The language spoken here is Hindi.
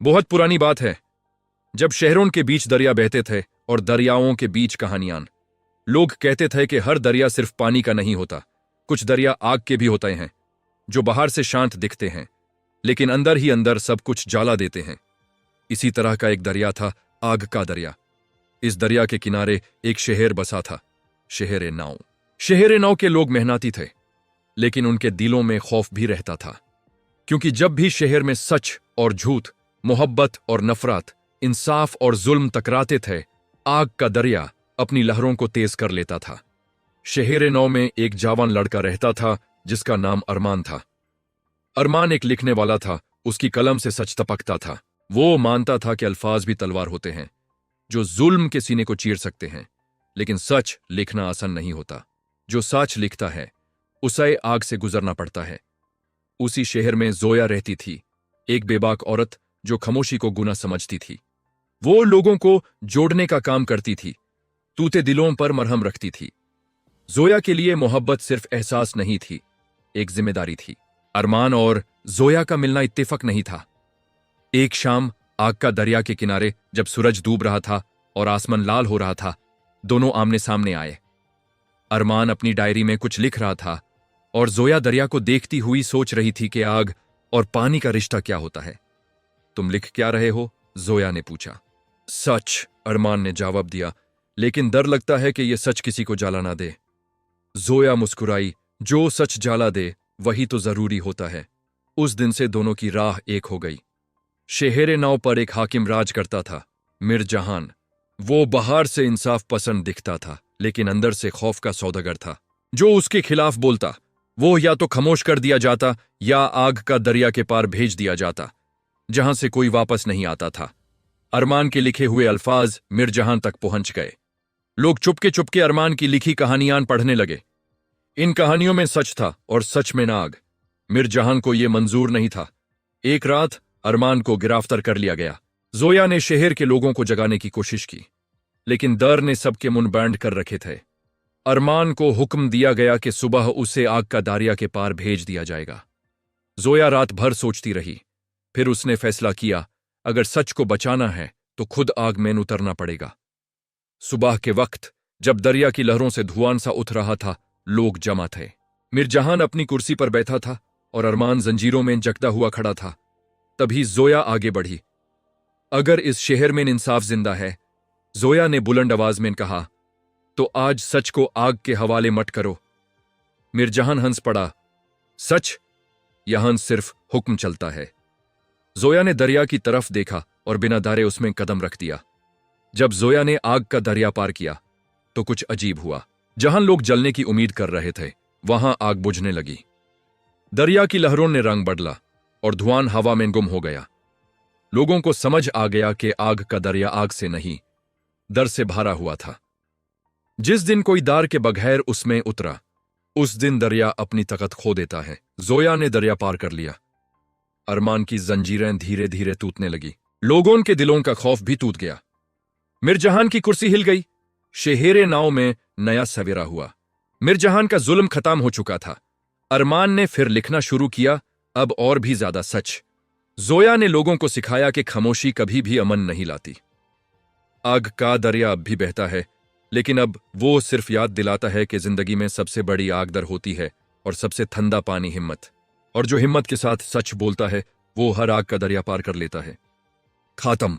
बहुत पुरानी बात है, जब शहरों के बीच दरिया बहते थे और दरियाओं के बीच कहानियां। लोग कहते थे कि हर दरिया सिर्फ पानी का नहीं होता, कुछ दरिया आग के भी होते हैं, जो बाहर से शांत दिखते हैं लेकिन अंदर ही अंदर सब कुछ जला देते हैं। इसी तरह का एक दरिया था आग का दरिया। इस दरिया के किनारे एक शहर बसा था, शहर नाव। शहर नाव के लोग मेहनती थे, लेकिन उनके दिलों में खौफ भी रहता था, क्योंकि जब भी शहर में सच और झूठ, मोहब्बत और नफरत, इंसाफ और जुल्म टकराते थे, आग का दरिया अपनी लहरों को तेज कर लेता था। शहर नौ में एक जवान लड़का रहता था जिसका नाम अरमान था। अरमान एक लिखने वाला था, उसकी कलम से सच टपकता था। वो मानता था कि अल्फाज भी तलवार होते हैं जो जुल्म के सीने को चीर सकते हैं, लेकिन सच लिखना आसान नहीं होता। जो सच लिखता है उसे आग से गुजरना पड़ता है। उसी शहर में जोया रहती थी, एक बेबाक औरत जो खामोशी को गुनाह समझती थी। वो लोगों को जोड़ने का काम करती थी, टूटे दिलों पर मरहम रखती थी। जोया के लिए मोहब्बत सिर्फ एहसास नहीं थी, एक जिम्मेदारी थी। अरमान और जोया का मिलना इत्तेफाक नहीं था। एक शाम आग का दरिया के किनारे, जब सूरज डूब रहा था और आसमान लाल हो रहा था, दोनों आमने सामने आए। अरमान अपनी डायरी में कुछ लिख रहा था और जोया दरिया को देखती हुई सोच रही थी कि आग और पानी का रिश्ता क्या होता है। तुम लिख क्या रहे हो? जोया ने पूछा। सच, अरमान ने जवाब दिया, लेकिन डर लगता है कि यह सच किसी को जला ना दे। जोया मुस्कुराई, जो सच जला दे वही तो जरूरी होता है। उस दिन से दोनों की राह एक हो गई। शहर नाव पर एक हाकिम राज करता था, मिर जहान। वो बाहर से इंसाफ पसंद दिखता था, लेकिन अंदर से खौफ का सौदागर था। जो उसके खिलाफ बोलता वो या तो खामोश कर दिया जाता या आग का दरिया के पार भेज दिया जाता, जहां से कोई वापस नहीं आता था। अरमान के लिखे हुए अल्फाज मिर जहान तक पहुंच गए। लोग चुपके चुपके अरमान की लिखी कहानियां पढ़ने लगे। इन कहानियों में सच था और सच में नाग। मिर जहान को यह मंजूर नहीं था। एक रात अरमान को गिरफ्तार कर लिया गया। जोया ने शहर के लोगों को जगाने की कोशिश की, लेकिन डर ने सबके मुंह बैंड कर रखे थे। अरमान को हुक्म दिया गया कि सुबह उसे आग का दरिया के पार भेज दिया जाएगा। जोया रात भर सोचती रही, फिर उसने फैसला किया, अगर सच को बचाना है तो खुद आग में उतरना पड़ेगा। सुबह के वक्त जब दरिया की लहरों से धुआं सा उठ रहा था, लोग जमा थे। मिर जहान अपनी कुर्सी पर बैठा था और अरमान जंजीरों में जकड़ा हुआ खड़ा था। तभी जोया आगे बढ़ी। अगर इस शहर में इंसाफ जिंदा है, जोया ने बुलंद आवाज में कहा, तो आज सच को आग के हवाले मत करो। मिर जहान हंस पड़ा। सच? यहां सिर्फ हुक्म चलता है। जोया ने दरिया की तरफ देखा और बिना डरे उसमें कदम रख दिया। जब जोया ने आग का दरिया पार किया तो कुछ अजीब हुआ। जहां लोग जलने की उम्मीद कर रहे थे, वहां आग बुझने लगी। दरिया की लहरों ने रंग बदला और धुआं हवा में गुम हो गया। लोगों को समझ आ गया कि आग का दरिया आग से नहीं, डर से भरा हुआ था। जिस दिन कोई दार के बगैर उसमें उतरा, उस दिन दरिया अपनी ताकत खो देता है। जोया ने दरिया पार कर लिया। अरमान की जंजीरें धीरे धीरे टूटने लगी। लोगों के दिलों का खौफ भी टूट गया। मिर जहान की कुर्सी हिल गई। शहर नाव में नया सवेरा हुआ। मिर जहान का जुल्म खत्म हो चुका था। अरमान ने फिर लिखना शुरू किया, अब और भी ज्यादा सच। जोया ने लोगों को सिखाया कि खामोशी कभी भी अमन नहीं लाती। आग का दरिया अब भी बहता है, लेकिन अब वो सिर्फ याद दिलाता है कि जिंदगी में सबसे बड़ी आग दर होती है और सबसे ठंडा पानी हिम्मत। और जो हिम्मत के साथ सच बोलता है, वो हर आग का दरिया पार कर लेता है। खात्म।